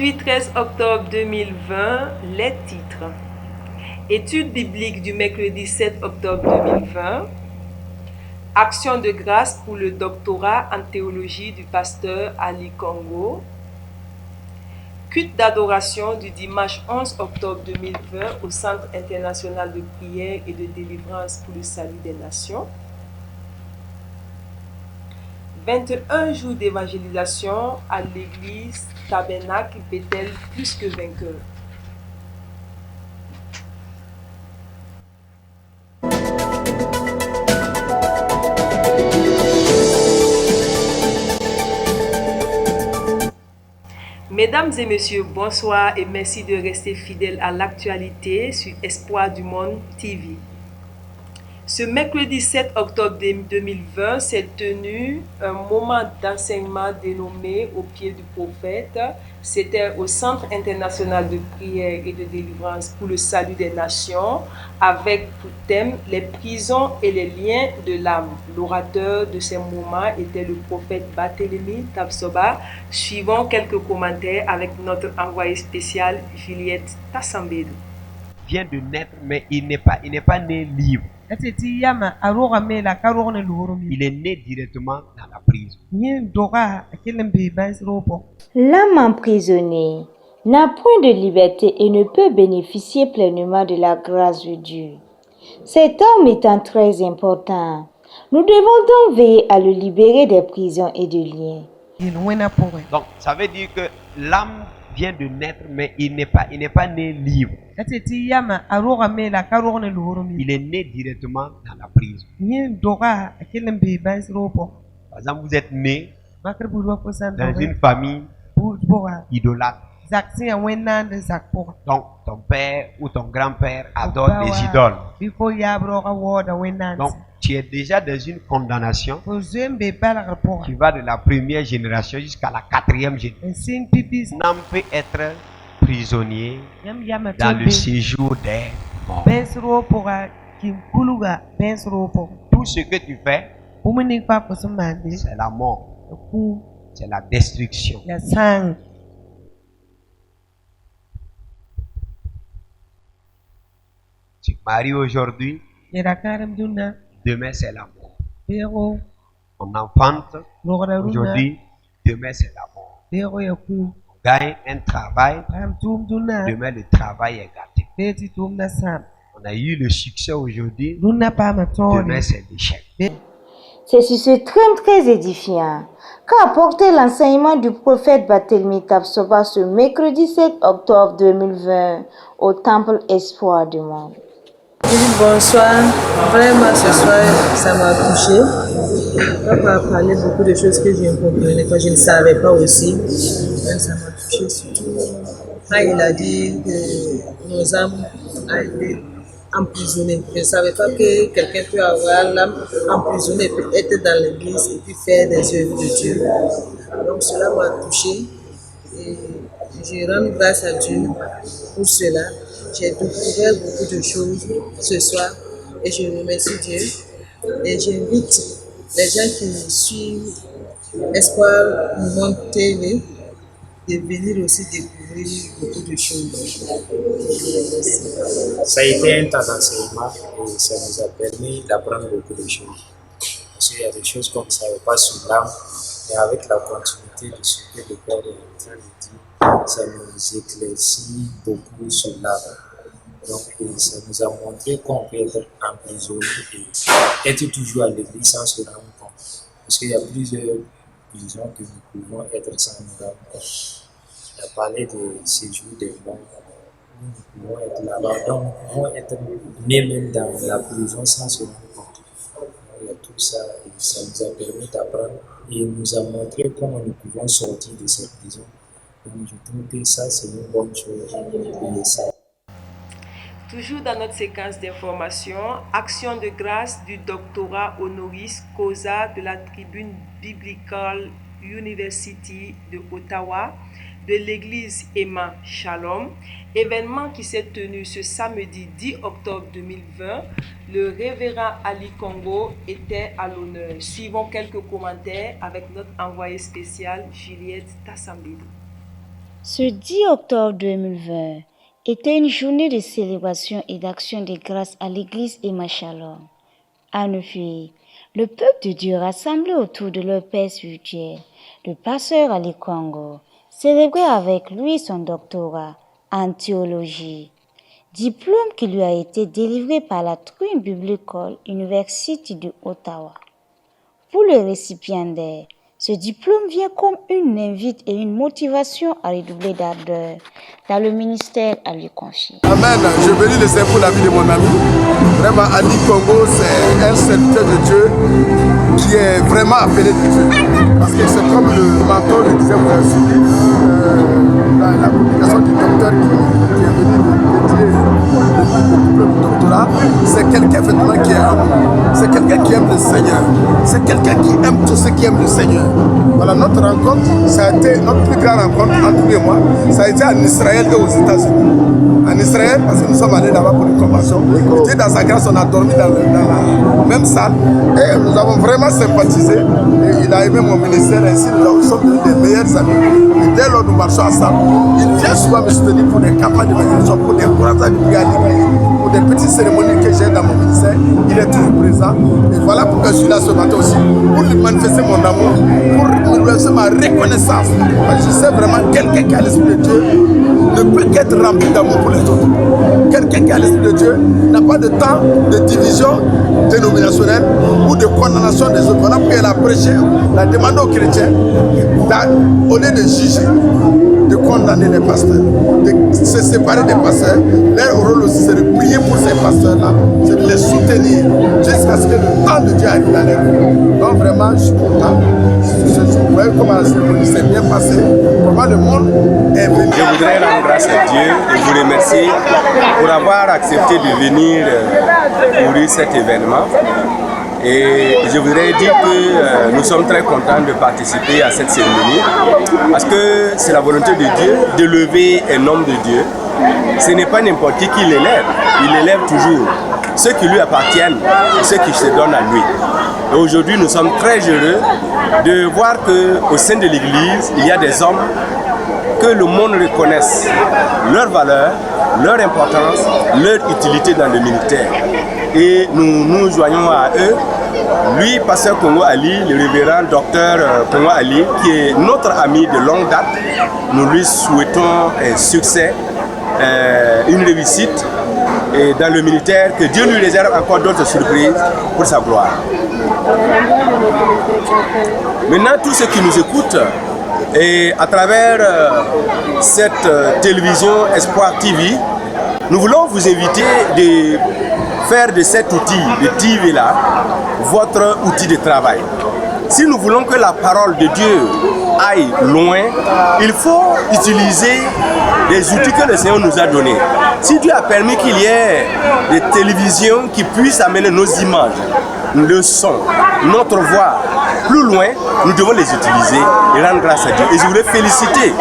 Aujourd'hui, 13 octobre 2020, les titres. Étude biblique du mercredi 7 octobre 2020. Action de grâce pour le doctorat en théologie du pasteur Ali Congo. Culte d'adoration du dimanche 11 octobre 2020 au Centre international de prière et de délivrance pour le salut des nations. 21 jours d'évangélisation à l'église Tabernacle Bethel plus que vainqueur. Mesdames et messieurs, bonsoir et merci de rester fidèles à l'actualité sur Espoir du Monde TV. Ce mercredi 7 octobre 2020 s'est tenu un moment d'enseignement dénommé au pied du prophète. C'était au Centre international de prière et de délivrance pour le salut des nations, avec pour thème les prisons et les liens de l'âme. L'orateur de ces moments était le prophète Barthélemy Tabsoba. Suivons quelques commentaires avec notre envoyé spécial Juliette Tassambedou. Vient de naître, mais il n'est pas né libre. Il est né directement dans la prison. L'âme emprisonnée n'a point de liberté et ne peut bénéficier pleinement de la grâce de Dieu. Cet homme étant très important, nous devons donc veiller à le libérer des prisons et de liens. Donc, ça veut dire que l'âme vient de naître, mais il n'est pas né libre. Il est né directement dans la prison. Par exemple, vous êtes né dans une famille idolâtre. Donc, ton père ou ton grand-père adore les idoles. Donc, tu es déjà dans une condamnation qui va de la première génération jusqu'à la quatrième génération. L'âme peut être prisonnier dans le séjour des morts. Tout ce que tu fais, c'est la mort. C'est la destruction. Tu maries aujourd'hui, demain c'est la mort. On enfante aujourd'hui, demain c'est la mort. On gagne un travail, demain le travail est gâté. On a eu le succès aujourd'hui, demain c'est l'échec. C'est sur ce thème très édifiant qu'a apporté l'enseignement du prophète Barthélemy Tabsoba ce mercredi 7 octobre 2020 au Temple Espoir du Monde. Bonsoir, vraiment ce soir ça m'a touché. Papa a parlé beaucoup de choses que je ne comprenais pas, je ne savais pas aussi. Ça m'a touché surtout quand il a dit que nos âmes ont été emprisonnées. Je ne savais pas que quelqu'un peut avoir l'âme emprisonnée, peut être dans l'église et puis faire des œuvres de Dieu. Donc cela m'a touché et je rends grâce à Dieu pour cela. J'ai découvert beaucoup de choses ce soir et je remercie Dieu. Et j'invite les gens qui suivent Espoir Monde TV de venir aussi découvrir beaucoup de choses. Ça a été un temps d'enseignement et ça nous a permis d'apprendre beaucoup de choses. Parce qu'il y a des choses qu'on ne savait pas sur l'âme, mais avec la continuité de ce que le Père est en train de dire, ça nous éclaircit beaucoup sur l'âme. Donc, ça nous a montré qu'on peut être emprisonné et être toujours à l'église sans se rendre compte. Parce qu'il y a plusieurs prisons que nous pouvons être sans nous rendre compte. Il a parlé de séjour des morts. Nous pouvons être là-bas, donc nous pouvons être nés même dans la prison sans se rendre compte. Il y a tout ça et ça nous a permis d'apprendre et il nous a montré comment nous pouvons sortir de cette prison. Donc je trouve que ça c'est une bonne chose et ça. Toujours dans notre séquence d'information, action de grâce du doctorat honoris causa de la Tribune Biblical University de Ottawa, de l'église Emma Shalom, événement qui s'est tenu ce samedi 10 octobre 2020. Le révérend Ali Congo était à l'honneur. Suivons quelques commentaires avec notre envoyé spécial Juliette Tassambedou. Ce 10 octobre 2020 était une journée de célébration et d'action de grâce à l'église Emma Shalom. En effet, le peuple de Dieu rassemblé autour de leur Père spirituel, le pasteur Ali Congo, célébrait avec lui son doctorat en théologie, diplôme qui lui a été délivré par la Twin Biblical University de Ottawa. Pour le récipiendaire, ce diplôme vient comme une invite et une motivation à redoubler d'ardeur dans le ministère à lui confier. Amen. Je bénis le Seigneur pour la vie de mon ami. Vraiment, Ali Congo, c'est un serviteur de Dieu qui est vraiment appelé de Dieu. Parce que c'est comme le mentor, le disait pour la publication du docteur qui est venu de le doctorat. C'est quelqu'un effectivement qui est amour. C'est quelqu'un qui aime le Seigneur. C'est quelqu'un qui aime tous ceux qui aiment le Seigneur. Voilà, notre rencontre, ça a été notre plus grande rencontre entre lui et moi. Ça a été en Israël et aux États-Unis. En Israël, parce que nous sommes allés là-bas pour une convention. Dieu, dans sa grâce, on a dormi dans la même salle. Et nous avons vraiment sympathisé. Et il a aimé mon ministère. Ainsi, nous sommes devenus des meilleurs amis. Et dès lors, nous marchons ensemble. Il vient souvent me soutenir pour des campagnes de médiation, pour des croisades de prière à l'église, pour des petites cérémonies que j'ai dans mon ministère. Il est toujours présent. Et voilà pourquoi je suis là ce matin aussi. Pour lui manifester mon amour, pour lui manifester ma reconnaissance. Parce que je sais vraiment quelqu'un qui a l'esprit de Dieu ne peut qu'être rempli d'amour pour les autres. Quelqu'un qui a l'esprit de Dieu n'a pas de temps de division dénominationnelle ou de condamnation des autres. Voilà pourquoi elle a prêché, la demande aux chrétiens, au lieu de juger, de condamner les pasteurs, de se séparer des pasteurs. Leur rôle aussi, c'est de prier pour ces pasteurs-là, c'est de les soutenir jusqu'à ce que le temps de Dieu arrive dans leur vie. Donc vraiment, je suis content. Vous voyez comment la cérémonie s'est bien passée, comment le monde est venu. Je voudrais rendre grâce à Dieu et vous remercier pour avoir accepté de venir couvrir cet événement. Et je voudrais dire que nous sommes très contents de participer à cette cérémonie parce que c'est la volonté de Dieu de lever un homme de Dieu. Ce n'est pas n'importe qui l'élève, il élève toujours ceux qui lui appartiennent et ceux qui se donnent à lui. Et aujourd'hui, nous sommes très heureux de voir qu'au sein de l'Église, il y a des hommes que le monde reconnaisse leur valeur, leur importance, leur utilité dans le ministère. Et nous nous joignons à eux. Lui, pasteur Congo Ali, le révérend docteur Congo Ali, qui est notre ami de longue date, nous lui souhaitons un succès, une réussite et dans le ministère, que Dieu lui réserve encore d'autres surprises pour sa gloire. Maintenant, tous ceux qui nous écoutent, et à travers cette télévision Espoir TV, nous voulons vous inviter de faire de cet outil, de TV-là, votre outil de travail. Si nous voulons que la parole de Dieu aille loin, il faut utiliser les outils que le Seigneur nous a donnés. Si Dieu a permis qu'il y ait des télévisions qui puissent amener nos images, le son, notre voix plus loin, nous devons les utiliser et rendre grâce à Dieu. Et je voudrais féliciter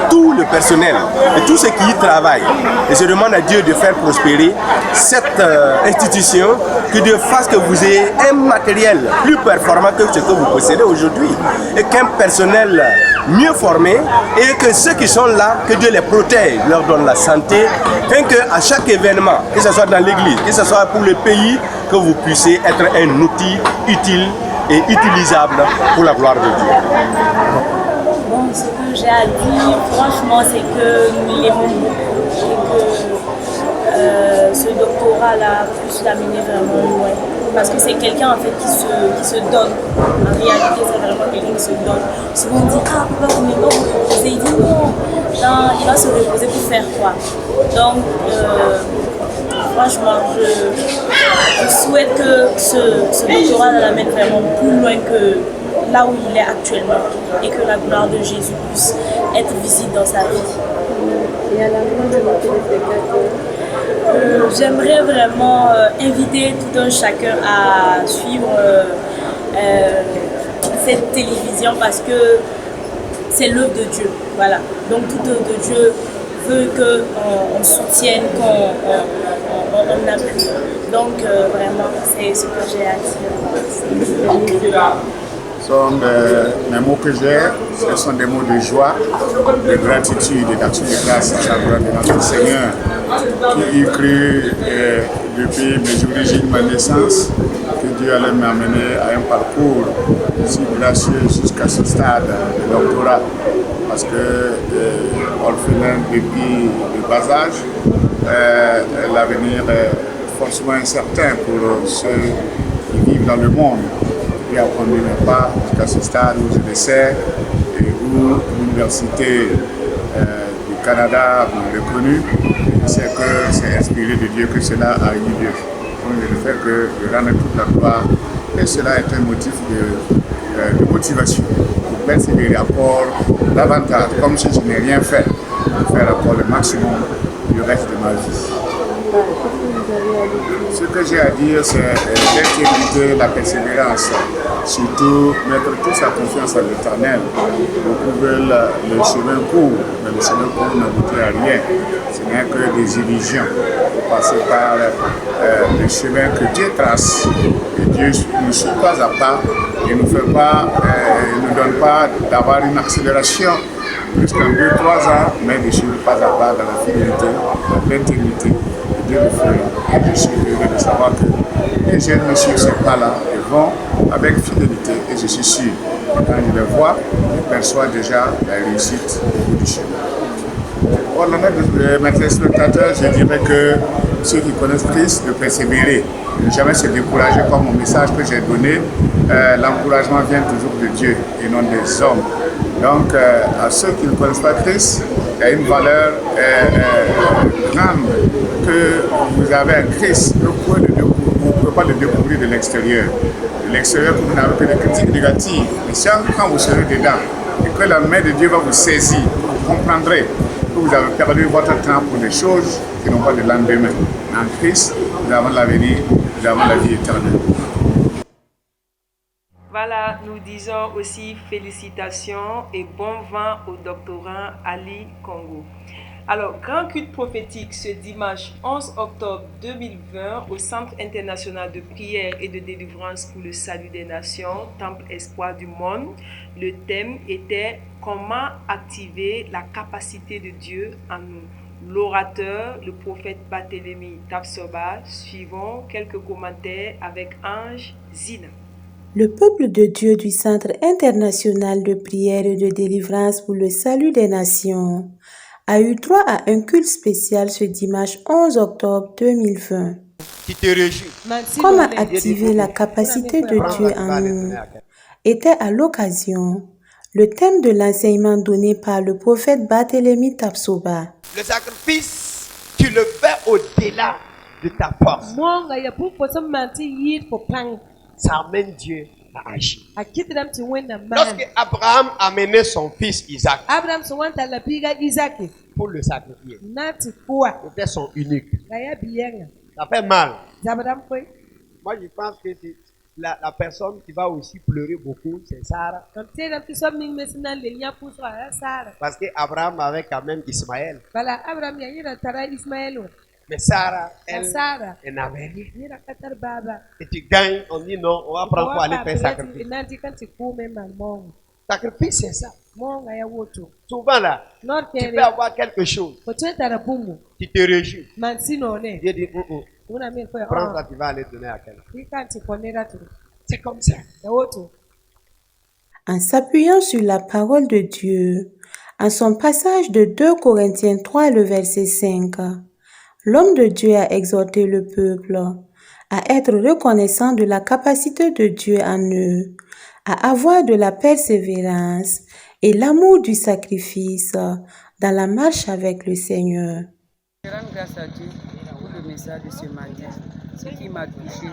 tout le personnel et tous ceux qui y travaillent. Et je demande à Dieu de faire prospérer cette institution, que Dieu fasse que vous ayez un matériel plus performant que ce que vous possédez aujourd'hui et qu'un personnel mieux formé et que ceux qui sont là, que Dieu les protège, leur donne la santé, afin qu'à chaque événement, que ce soit dans l'église, que ce soit pour le pays, que vous puissiez être un outil utile et utilisable pour la gloire de Dieu. Bon, ce que j'ai à dire, franchement, c'est que nous l'aimons beaucoup et que ce doctorat-là puisse l'amener vraiment loin. Parce que c'est quelqu'un en fait qui se donne. En réalité, c'est vraiment quelqu'un qui se donne. Souvent on dit, ah, pourquoi vous ne pas vous reposer? Il dit non, il va se reposer pour faire quoi? Donc, franchement, je souhaite que ce doctorat l'amène vraiment plus loin que là où il est actuellement et que la gloire de Jésus puisse être visible dans sa vie. Et à la fin de notre téléspectateur, j'aimerais vraiment inviter tout un chacun à suivre cette télévision parce que c'est l'œuvre de Dieu. Voilà. Donc toute œuvre de Dieu veut qu'on soutienne, qu'on appuie. Donc vraiment, c'est ce que j'ai à dire. sont les mots que j'ai, ce sont des mots de joie, de gratitude et d'action de grâce à la gloire de notre Seigneur qui y cru depuis mes origines, ma naissance, que Dieu allait m'amener à un parcours si gracieux jusqu'à ce stade de doctorat. Parce que orphelin depuis le bas âge, l'avenir est forcément incertain pour ceux qui vivent dans le monde. Et à prendre mes pas jusqu'à ce stade où je décède et où l'Université du Canada m'a reconnu. Je sais que c'est inspiré de Dieu que cela a eu lieu. Donc je fais que je rende toute la gloire et cela est un motif de motivation pour persévérer encore davantage, comme si je n'ai rien fait, pour faire encore le maximum du reste de ma vie. Ce que j'ai à dire, c'est l'intégrité, la persévérance, surtout mettre toute sa confiance à l'Éternel. Beaucoup veulent le chemin court, mais le chemin court n'aboutit à rien. Ce n'est que des illusions. Il faut passer par le chemin que Dieu trace. Et Dieu ne suit pas à pas et ne nous donne pas d'avoir une accélération jusqu'en 2-3 ans, mais de suivre pas à pas dans la fidélité, dans l'intégrité. Dieu le fera. Et je suis heureux de savoir que les jeunes me suivent ces pas-là et vont avec fidélité. Et je suis sûr que quand je les vois, je perçois déjà la réussite au bout du chemin. Pour l'honneur de mes téléspectateurs, je dirais que ceux qui connaissent Christ, de persévérer, de ne jamais se décourager comme mon message que j'ai donné. L'encouragement vient toujours de Dieu et non des hommes. Donc, à ceux qui ne connaissent pas Christ, il y a une valeur grande que vous avez en Christ. Vous ne pouvez pas le découvrir de l'extérieur. De l'extérieur, vous n'avez que des critiques négatives. Mais quand vous serez dedans et que la main de Dieu va vous saisir, vous comprendrez que vous avez perdu votre temps pour des choses qui n'ont pas de lendemain. En Christ, nous avons l'avenir, nous avons la vie éternelle. Voilà, nous disons aussi félicitations et bon vent au doctorant Ali Congo. Alors, grand culte prophétique ce dimanche 11 octobre 2020 au Centre international de prière et de délivrance pour le salut des nations, Temple Espoir du monde. Le thème était « Comment activer la capacité de Dieu en nous ?» L'orateur, le prophète Barthélemy Tapsoba, suivons quelques commentaires avec Ange Zina. Le peuple de Dieu du Centre international de prière et de délivrance pour le salut des nations a eu droit à un culte spécial ce dimanche 11 octobre 2020. Comment activer la capacité de Dieu en nous était à l'occasion le thème de l'enseignement donné par le prophète Barthélemy Tapsoba. Le sacrifice, tu le fais au-delà de ta force. Ça amène Dieu à agir. Lorsque Abraham a mené son fils Isaac pour le sacrifier, c'était son unique. Ça fait mal. Moi, je pense que c'est la personne qui va aussi pleurer beaucoup, c'est Sarah. Parce qu'Abraham avait quand même Ismaël. Mais Sarah, elle n'avait rien. Et tu gagnes, on dit non, on va prendre pour aller faire sacrifice. Sacrifice, c'est ça. Souvent là, tu peux avoir quelque chose. Tu te réjouis. Dieu dit, prends ça, tu vas aller donner à quelqu'un. C'est comme ça. En s'appuyant sur la parole de Dieu, en son passage de 2 Corinthiens 3, le verset 5, l'homme de Dieu a exhorté le peuple à être reconnaissant de la capacité de Dieu en eux, à avoir de la persévérance et l'amour du sacrifice dans la marche avec le Seigneur. Je rends grâce à Dieu pour le message de ce matin. Ce qui m'a touché,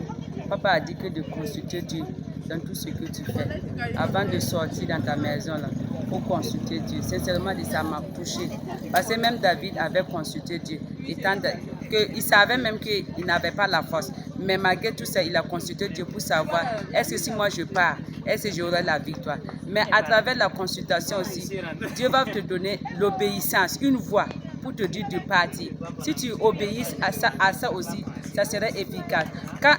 papa a dit que de consulter Dieu dans tout ce que tu fais. Avant de sortir dans ta maison, il faut consulter Dieu. Sincèrement, ça m'a touché. Parce que même David avait consulté Dieu. Il savait même qu'il n'avait pas la force. Mais malgré tout ça, il a consulté Dieu pour savoir, est-ce que si moi je pars, est-ce que j'aurai la victoire? Mais à travers la consultation aussi, Dieu va te donner l'obéissance, une voix pour te dire de partir. Si tu obéis à ça aussi, ça serait efficace.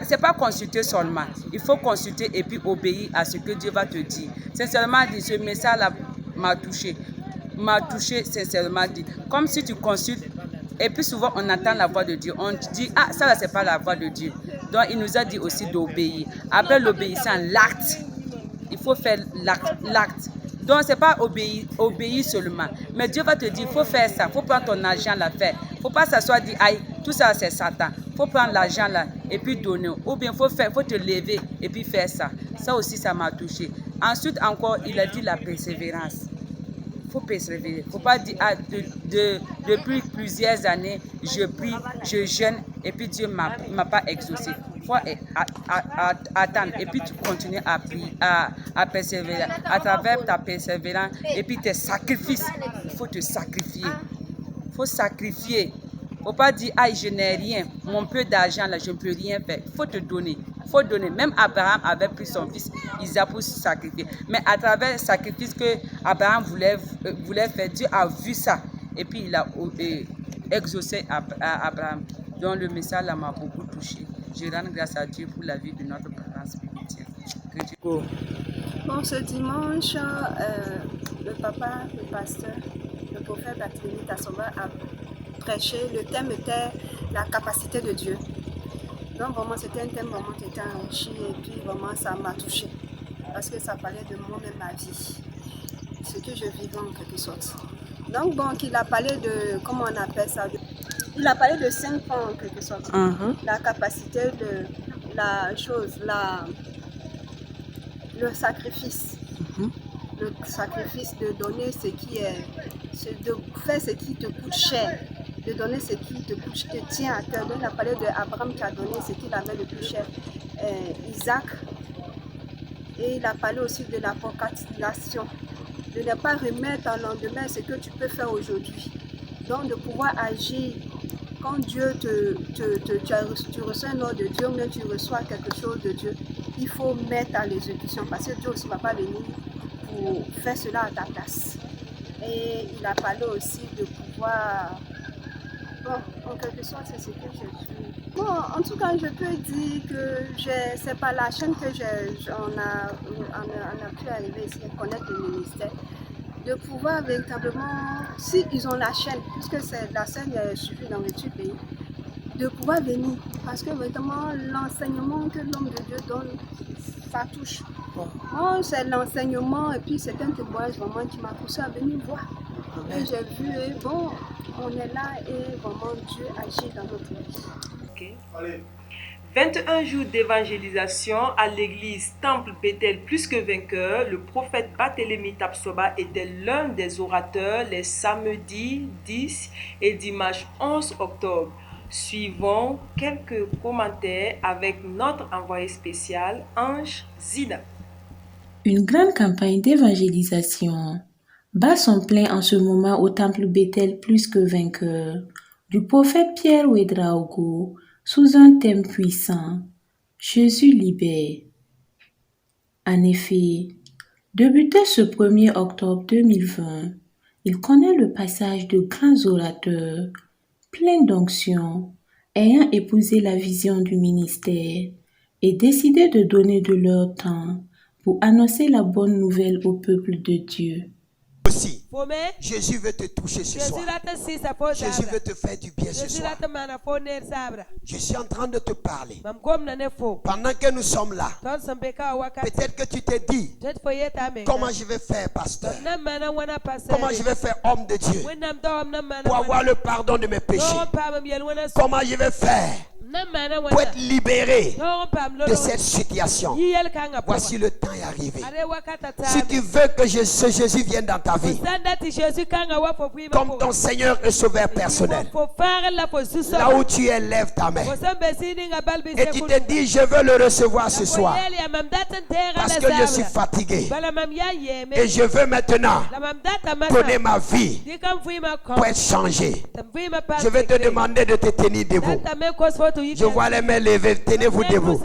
Ce n'est pas consulter seulement. Il faut consulter et puis obéir à ce que Dieu va te dire. Sincèrement dit, ce message-là m'a touché. M'a touché, sincèrement dit. Comme si tu consultes, et puis souvent on entend la voix de Dieu. On dit, ah, ça là, c'est pas la voix de Dieu. Donc il nous a dit aussi d'obéir. Après l'obéissance, l'acte. Il faut faire l'acte. Donc c'est pas obéir seulement. Mais Dieu va te dire, il faut faire ça. Il faut prendre ton argent là, faire. Il ne faut pas s'asseoir et dire, aïe, tout ça c'est Satan. Il faut prendre l'argent là et puis donner. Ou bien il faut te lever et puis faire ça. Ça aussi, ça m'a touché. Ensuite encore, il a dit la persévérance. Il faut persévérer. Il ne faut pas dire, ah, depuis plusieurs années, je prie, je jeûne et puis Dieu ne m'a pas exaucé. Il faut attendre et puis tu continues à prier, à persévérer à travers ta persévérance et puis tes sacrifices. Il faut te sacrifier. Il faut sacrifier. Il ne faut pas dire, ah, je n'ai rien, mon peu d'argent là, je ne peux rien faire. Il faut te donner. Il faut donner. Même Abraham avait pris son fils Isaac pour se sacrifier. Mais à travers le sacrifice que Abraham voulait faire, Dieu a vu ça. Et puis il a exaucé Abraham. Donc le message là m'a beaucoup touché. Je rends grâce à Dieu pour la vie de notre parent spirituel. Bon, ce dimanche, le papa, le pasteur, le prophète Barthélemy Tassova a prêché. Le thème était la capacité de Dieu. Donc vraiment, c'était un thème vraiment qui était enrichi et puis vraiment ça m'a touché. Parce que ça parlait de moi-même, ma vie. Ce que je vivais en quelque sorte. Donc bon, il a parlé de, comment on appelle ça, il a parlé de 5 points en quelque sorte. La capacité de la chose, le sacrifice. Le sacrifice de donner ce qui est, de faire ce qui te coûte cher. De donner ce qui te tient à cœur. Donc il a parlé d'Abraham qui a donné ce qu'il avait le plus cher, Isaac. Et il a parlé aussi de la procrastination. De ne pas remettre en lendemain ce que tu peux faire aujourd'hui. Donc de pouvoir agir. Quand Dieu tu reçois un ordre de Dieu ou bien tu reçois quelque chose de Dieu, il faut mettre à l'exécution parce que Dieu aussi ne va pas venir pour faire cela à ta place. Et il a parlé aussi de pouvoir... Bon, en quelque sorte, c'est ce que je suis. Bon, en tout cas, je peux dire que c'est par la chaîne que on a pu arriver ici et connaître le ministère. De pouvoir véritablement, si ils ont la chaîne, puisque la chaîne suffit dans les pays, de pouvoir venir. Parce que véritablement, l'enseignement que l'homme de Dieu donne, ça touche. Moi, c'est l'enseignement et puis c'est un témoignage vraiment qui m'a poussé à venir voir. Et j'ai vu, et bon, on est là et vraiment Dieu agit dans notre vie. Okay. 21 jours d'évangélisation à l'église Temple Bethel plus que vainqueur. Le prophète Barthélemy Tassova était l'un des orateurs les samedis 10 et dimanche 11 octobre. Suivons quelques commentaires avec notre envoyé spécial Ange Zida. Une grande campagne d'évangélisation bat son plein en ce moment au Temple Bethel plus que vainqueur du prophète Pierre Ouedraogo sous un thème puissant, Jésus libère. En effet, débuté ce 1er octobre 2020, il connaît le passage de grands orateurs, pleins d'onction, ayant épousé la vision du ministère et décidé de donner de leur temps pour annoncer la bonne nouvelle au peuple de Dieu. Aussi, Jésus veut te toucher ce soir. Jésus veut te faire du bien ce soir. Je suis en train de te parler. Pendant que nous sommes là, peut-être que tu t'es dit, comment je vais faire, pasteur? Comment je vais faire, homme de Dieu, pour avoir le pardon de mes péchés? Comment je vais faire pour être libéré de cette situation? Voici le temps est arrivé. Si tu veux que ce Jésus vienne dans ta vie comme ton Seigneur et Sauveur personnel, là où tu es, lève ta main et tu te dis, je veux le recevoir ce soir parce que je suis fatigué et je veux maintenant donner ma vie pour être changé. Je vais te demander de te tenir debout. Je vois les mains levées, tenez-vous debout.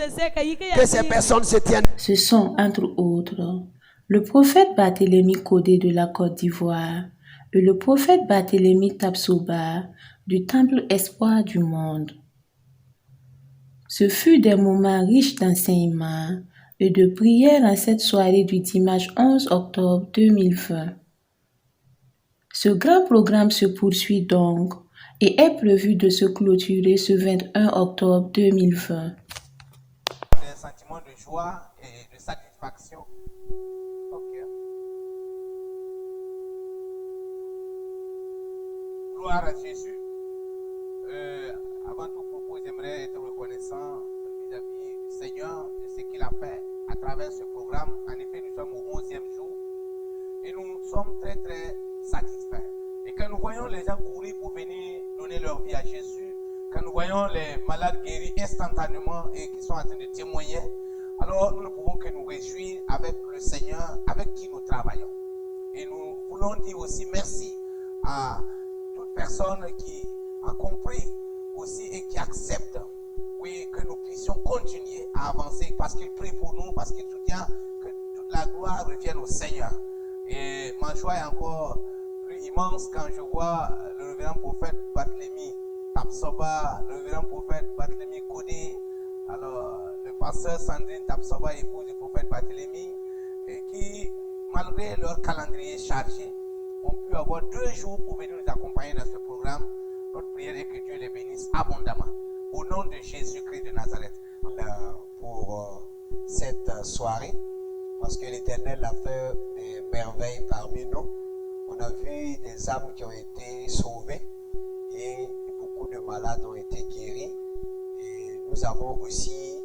Que ces personnes se tiennent. Ce sont, entre autres, le prophète Barthélemy Codé de la Côte d'Ivoire, et le prophète Barthélemy Tapsoba du Temple Espoir du Monde. Ce fut des moments riches d'enseignement et de prière en cette soirée du dimanche 11 octobre 2020. Ce grand programme se poursuit donc et est prévu de se clôturer ce 21 octobre 2020. Des sentiments de joie et de satisfaction. Okay. Gloire à Jésus. Avant tout propos, j'aimerais être reconnaissant vis-à-vis du Seigneur de ce qu'il a fait à travers ce programme. En effet, nous sommes au 11e jour et nous sommes très très satisfaits. Et quand nous voyons les gens courir pour venir donner leur vie à Jésus, quand nous voyons les malades guéris instantanément et qui sont en train de témoigner, alors nous ne pouvons que nous réjouir avec le Seigneur avec qui nous travaillons. Et nous voulons dire aussi merci à toute personne qui a compris aussi et qui accepte, oui, que nous puissions continuer à avancer parce qu'il prie pour nous, parce qu'il soutient que toute la gloire revienne au Seigneur. Et ma joie est encore plus immense quand je vois le révérend prophète Barthélemy Tapsoba, le révérend prophète Barthélemy Kodé, alors le pasteur Sandrine Tapsoba, épouse du prophète Barthélemy, et qui, malgré leur calendrier chargé, ont pu avoir 2 jours pour venir nous accompagner dans ce programme. Notre prière est que Dieu les bénisse abondamment. Au nom de Jésus-Christ de Nazareth. Pour cette soirée, parce que l'Éternel a fait des merveilles parmi nous. On a vu des âmes qui ont été sauvées et beaucoup de malades ont été guéris. Et nous avons aussi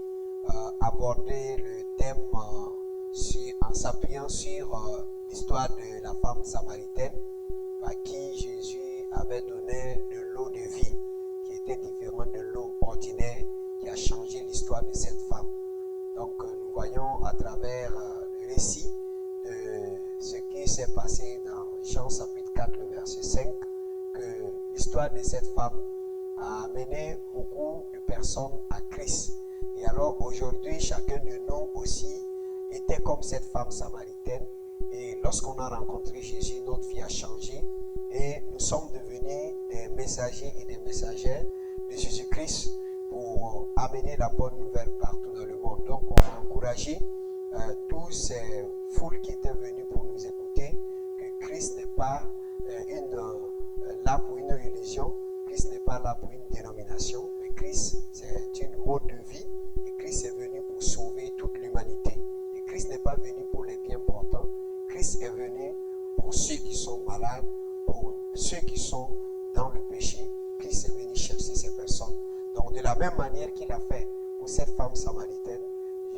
abordé le thème en s'appuyant sur l'histoire de la femme samaritaine à qui Jésus avait donné de l'eau de vie qui était différente de l'eau ordinaire qui a changé l'histoire de cette femme. Donc nous voyons à travers le récit de ce qui s'est passé dans Jean chapitre 4, le verset 5, que l'histoire de cette femme a amené beaucoup de personnes à Christ. Et alors aujourd'hui, chacun de nous aussi était comme cette femme samaritaine. Et lorsqu'on a rencontré Jésus, notre vie a changé. Et nous sommes devenus des messagers et des messagères de Jésus-Christ pour amener la bonne nouvelle partout dans le monde. Donc on a encouragé tous ces foules qui étaient venues pour nous écouter que Christ n'est pas là pour une religion, Christ n'est pas là pour une dénomination, mais Christ c'est une mode de vie et Christ est venu pour sauver toute l'humanité. Et Christ n'est pas venu pour les bien portants, Christ est venu pour ceux qui sont malades, pour ceux qui sont dans le péché. Christ est venu chercher ces personnes. Donc de la même manière qu'il a fait pour cette femme samaritaine,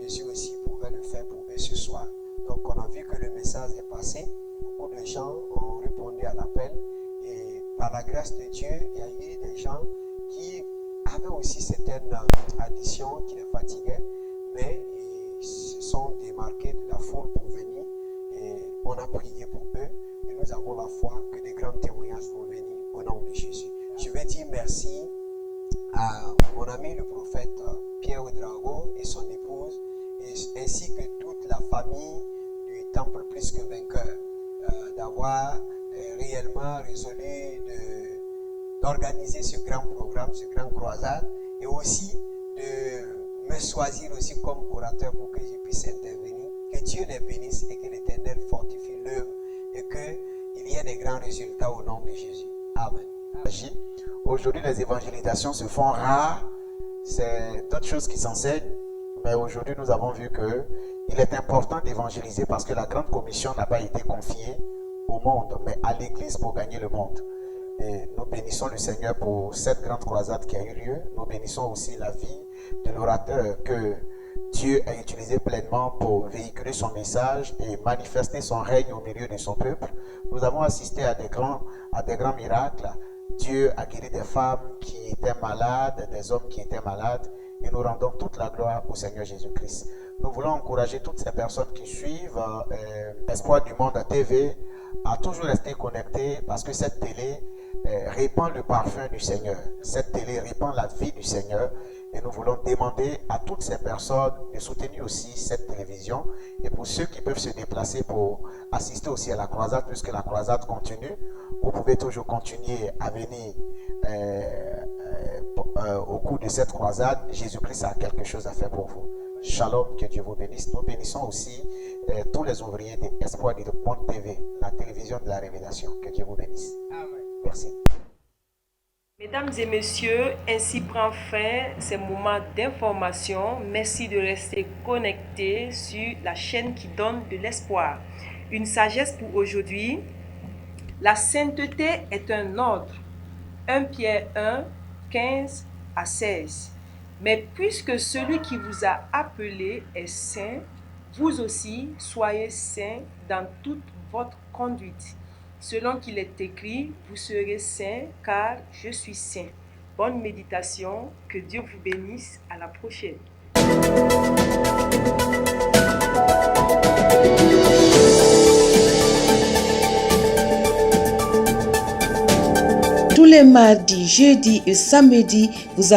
Jésus aussi pouvait le faire pour eux ce soir. Donc on a vu que le message est passé. Beaucoup de gens ont répondu à l'appel. Et par la grâce de Dieu, il y a eu des gens qui avaient aussi certaines additions qui les fatiguaient, mais ils se sont démarqués de la foule pour venir. Et on a prié pour eux. Et nous avons la foi que des grands témoignages vont venir au nom de Jésus. Je vais dire merci à mon ami le prophète Pierre Ouedraogo et son épouse, ainsi que toute la famille du Temple Plus que Vainqueur, d'avoir réellement résolu d'organiser ce grand programme, ce grand croisade, et aussi de me choisir aussi comme orateur pour que je puisse intervenir. Que Dieu les bénisse et que l'Éternel fortifie l'œuvre et qu'il y ait des grands résultats au nom de Jésus. Amen. Aujourd'hui, les évangélisations se font rares. C'est d'autres choses qui s'enseignent. Mais aujourd'hui, nous avons vu qu'il est important d'évangéliser parce que la grande commission n'a pas été confiée au monde, mais à l'Église pour gagner le monde. Et nous bénissons le Seigneur pour cette grande croisade qui a eu lieu. Nous bénissons aussi la vie de l'orateur que Dieu a utilisé pleinement pour véhiculer son message et manifester son règne au milieu de son peuple. Nous avons assisté à des grands miracles. Dieu a guéri des femmes qui étaient malades, des hommes qui étaient malades, et nous rendons toute la gloire au Seigneur Jésus-Christ. Nous voulons encourager toutes ces personnes qui suivent Espoir du Monde à TV à toujours rester connectées parce que cette télé répand le parfum du Seigneur. Cette télé répand la vie du Seigneur Et nous voulons demander à toutes ces personnes de soutenir aussi cette télévision. Et pour ceux qui peuvent se déplacer pour assister aussi à la croisade, puisque la croisade continue, vous pouvez toujours continuer à venir au cours de cette croisade. Jésus-Christ a quelque chose à faire pour vous. Shalom, que Dieu vous bénisse. Nous bénissons aussi tous les ouvriers d'Espoir et de Monde TV, la télévision de la révélation. Que Dieu vous bénisse. Amen. Merci. Mesdames et messieurs, ainsi prend fin ces moments d'information. Merci de rester connectés sur la chaîne qui donne de l'espoir. Une sagesse pour aujourd'hui. La sainteté est un ordre. 1 Pierre 1, 15 à 16. Mais puisque celui qui vous a appelé est saint, vous aussi soyez saints dans toute votre conduite. Selon qu'il est écrit, vous serez saints car je suis saint. Bonne méditation, que Dieu vous bénisse, à la prochaine. Tous les mardis, jeudis et samedis, vous